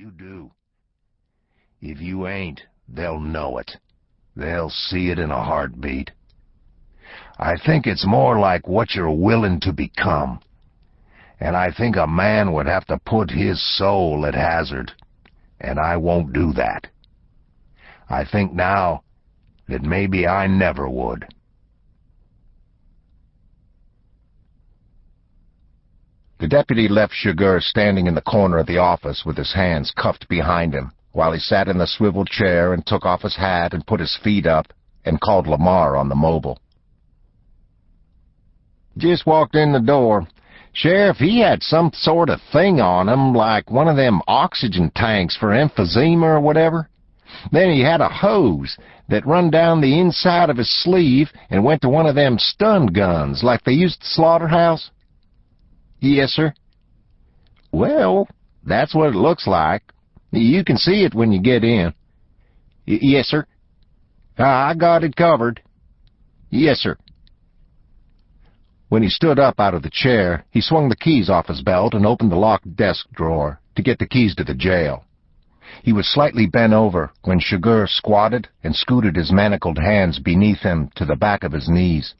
you do. If you ain't, they'll know it. They'll see it in a heartbeat. I think it's more like what you're willing to become. And I think a man would have to put his soul at hazard. And I won't do that. I think now that maybe I never would. The deputy left Sugar standing in the corner of the office with his hands cuffed behind him, while he sat in the swivel chair and took off his hat and put his feet up and called Lamar on the mobile. Just walked in the door. Sheriff, he had some sort of thing on him, like one of them oxygen tanks for emphysema or whatever. Then he had a hose that run down the inside of his sleeve and went to one of them stun guns like they used at the slaughterhouse. Yes, sir. Well, that's what it looks like. You can see it when you get in. Yes, sir. I got it covered. Yes, sir. When he stood up out of the chair, he swung the keys off his belt and opened the locked desk drawer to get the keys to the jail. He was slightly bent over when Sugar squatted and scooted his manacled hands beneath him to the back of his knees.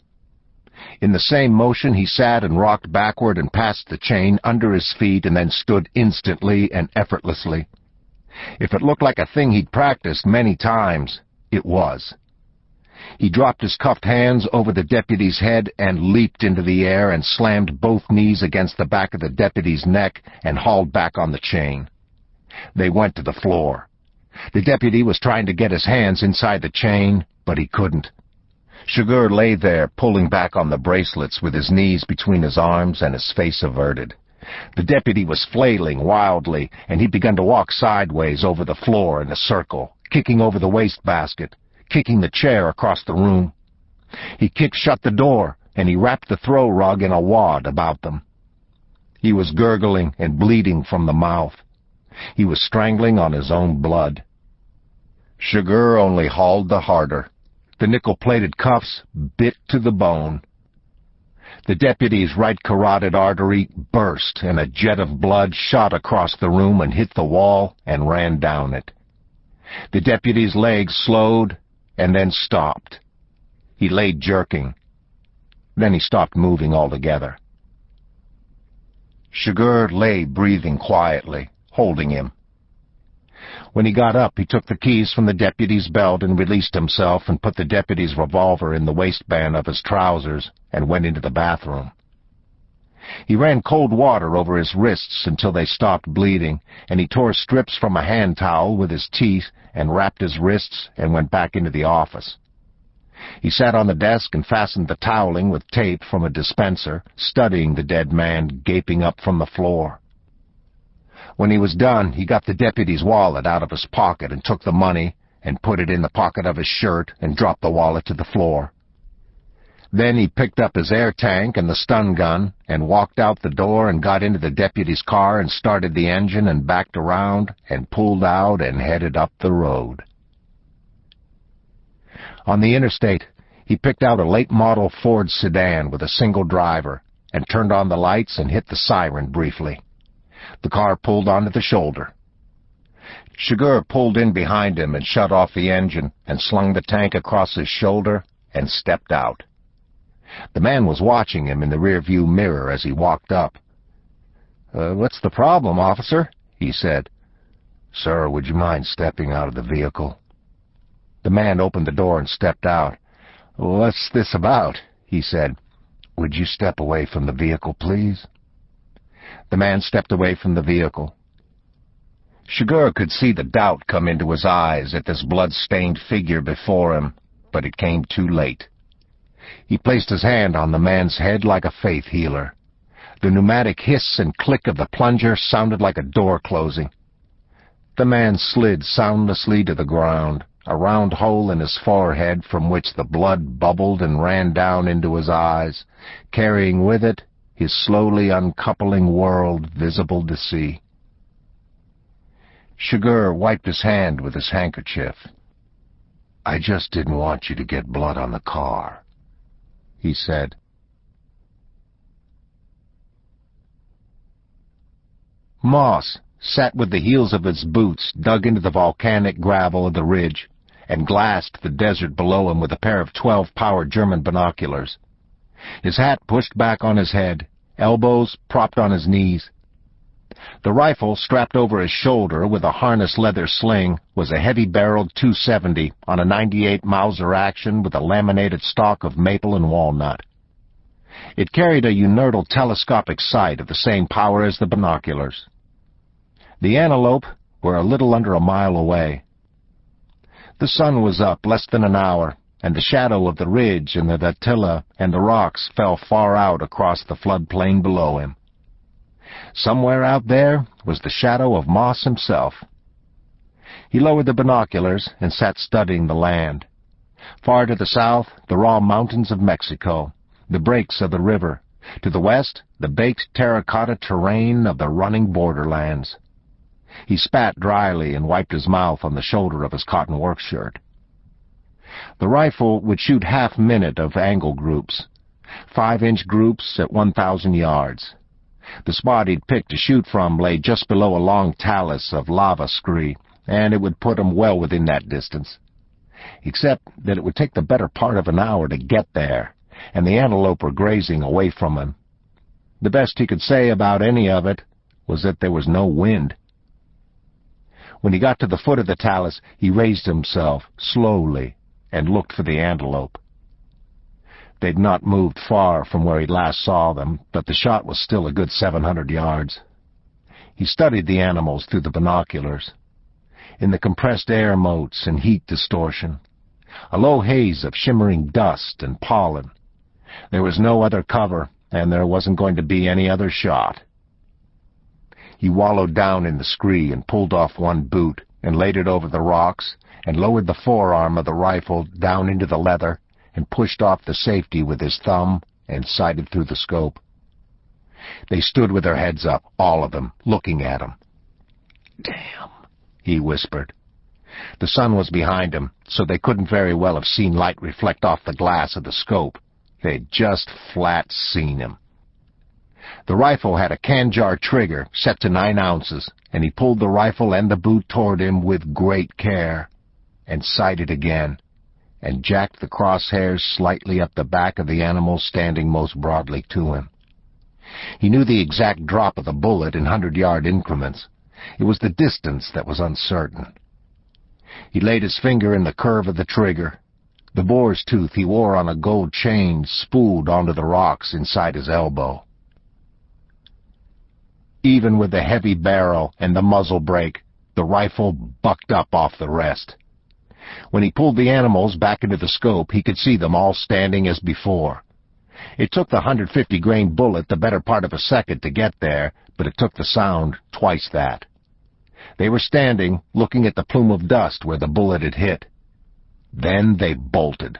In the same motion, he sat and rocked backward and passed the chain under his feet and then stood instantly and effortlessly. If it looked like a thing he'd practiced many times, it was. He dropped his cuffed hands over the deputy's head and leaped into the air and slammed both knees against the back of the deputy's neck and hauled back on the chain. They went to the floor. The deputy was trying to get his hands inside the chain, but he couldn't. Sugar lay there, pulling back on the bracelets with his knees between his arms and his face averted. The deputy was flailing wildly, and he began to walk sideways over the floor in a circle, kicking over the wastebasket, kicking the chair across the room. He kicked shut the door, and he wrapped the throw rug in a wad about them. He was gurgling and bleeding from the mouth. He was strangling on his own blood. Sugar only hauled the harder. The nickel-plated cuffs bit to the bone. The deputy's right carotid artery burst, and a jet of blood shot across the room and hit the wall and ran down it. The deputy's legs slowed and then stopped. He lay jerking. Then he stopped moving altogether. Sugar lay breathing quietly, holding him. When he got up, he took the keys from the deputy's belt and released himself and put the deputy's revolver in the waistband of his trousers and went into the bathroom. He ran cold water over his wrists until they stopped bleeding, and he tore strips from a hand towel with his teeth and wrapped his wrists and went back into the office. He sat on the desk and fastened the toweling with tape from a dispenser, studying the dead man gaping up from the floor. When he was done, he got the deputy's wallet out of his pocket and took the money and put it in the pocket of his shirt and dropped the wallet to the floor. Then he picked up his air tank and the stun gun and walked out the door and got into the deputy's car and started the engine and backed around and pulled out and headed up the road. On the interstate, he picked out a late-model Ford sedan with a single driver and turned on the lights and hit the siren briefly. The car pulled onto the shoulder. Sugar pulled in behind him and shut off the engine and slung the tank across his shoulder and stepped out. The man was watching him in the rearview mirror as he walked up. "What's the problem, officer?" he said. "Sir, would you mind stepping out of the vehicle?" The man opened the door and stepped out. "What's this about?" he said. "Would you step away from the vehicle, please?" The man stepped away from the vehicle. Sugar could see the doubt come into his eyes at this blood-stained figure before him, but it came too late. He placed his hand on the man's head like a faith healer. The pneumatic hiss and click of the plunger sounded like a door closing. The man slid soundlessly to the ground, a round hole in his forehead from which the blood bubbled and ran down into his eyes, carrying with it his slowly uncoupling world visible to see. Sugar wiped his hand with his handkerchief. "I just didn't want you to get blood on the car," he said. "Moss," sat with the heels of his boots dug into the volcanic gravel of the ridge and glassed the desert below him with a pair of 12-power German binoculars. His hat pushed back on his head, elbows propped on his knees. The rifle strapped over his shoulder with a harness leather sling was a heavy-barreled .270 on a .98 Mauser action with a laminated stock of maple and walnut. It carried a Unertal telescopic sight of the same power as the binoculars. The antelope were a little under a mile away. The sun was up less than an hour, and the shadow of the ridge and the Datilla and the rocks fell far out across the floodplain below him. Somewhere out there was the shadow of Moss himself. He lowered the binoculars and sat studying the land. Far to the south, the raw mountains of Mexico, the breaks of the river. To the west, the baked terracotta terrain of the running borderlands. He spat dryly and wiped his mouth on the shoulder of his cotton work shirt. The rifle would shoot half-minute of angle groups, 5-inch groups at 1,000 yards. The spot he'd picked to shoot from lay just below a long talus of lava scree, and it would put him well within that distance. Except that it would take the better part of an hour to get there, and the antelope were grazing away from him. The best he could say about any of it was that there was no wind. When he got to the foot of the talus, he raised himself slowly and looked for the antelope. They'd not moved far from where he last saw them, but the shot was still a good 700 yards. He studied the animals through the binoculars. In the compressed air motes and heat distortion, a low haze of shimmering dust and pollen. There was no other cover, and there wasn't going to be any other shot. He wallowed down in the scree and pulled off one boot and laid it over the rocks and lowered the forearm of the rifle down into the leather and pushed off the safety with his thumb and sighted through the scope. They stood with their heads up, all of them, looking at him. "Damn," he whispered. The sun was behind him, so they couldn't very well have seen light reflect off the glass of the scope. They'd just flat seen him. The rifle had a Canjar trigger set to 9 ounces, and he pulled the rifle and the boot toward him with great care, and sighted again, and jacked the crosshairs slightly up the back of the animal standing most broadly to him. He knew the exact drop of the bullet in 100-yard increments. It was the distance that was uncertain. He laid his finger in the curve of the trigger. The boar's tooth he wore on a gold chain spooled onto the rocks inside his elbow. Even with the heavy barrel and the muzzle brake, the rifle bucked up off the rest. When he pulled the animals back into the scope, he could see them all standing as before. It took the 150-grain bullet the better part of a second to get there, but it took the sound twice that. They were standing, looking at the plume of dust where the bullet had hit. Then they bolted.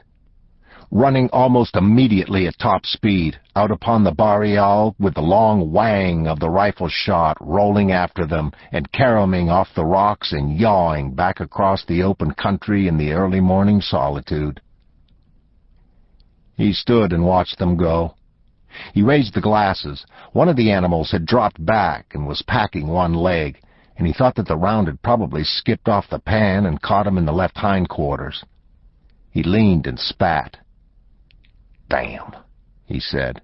Running almost immediately at top speed, out upon the Boreal with the long whang of the rifle shot rolling after them and caroming off the rocks and yawing back across the open country in the early morning solitude. He stood and watched them go. He raised the glasses. One of the animals had dropped back and was packing one leg, and he thought that the round had probably skipped off the pan and caught him in the left hindquarters. He leaned and spat. "Damn," he said.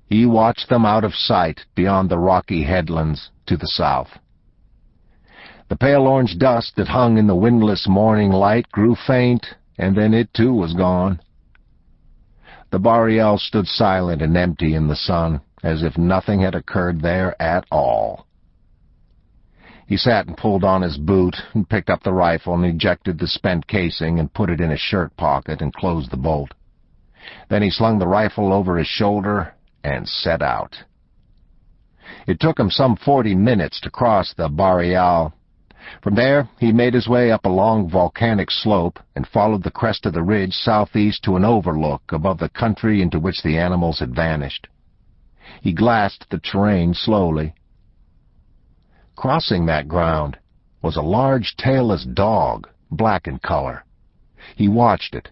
He watched them out of sight beyond the rocky headlands to the south. The pale orange dust that hung in the windless morning light grew faint, and then it too was gone. The Boreal stood silent and empty in the sun, as if nothing had occurred there at all. He sat and pulled on his boot and picked up the rifle and ejected the spent casing and put it in his shirt pocket and closed the bolt. Then he slung the rifle over his shoulder and set out. It took him some 40 minutes to cross the Boreal. From there, he made his way up a long volcanic slope and followed the crest of the ridge southeast to an overlook above the country into which the animals had vanished. He glassed the terrain slowly. Crossing that ground was a large tailless dog, black in color. He watched it.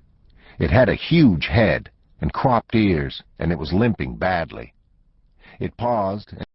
It had a huge head and cropped ears, and it was limping badly. It paused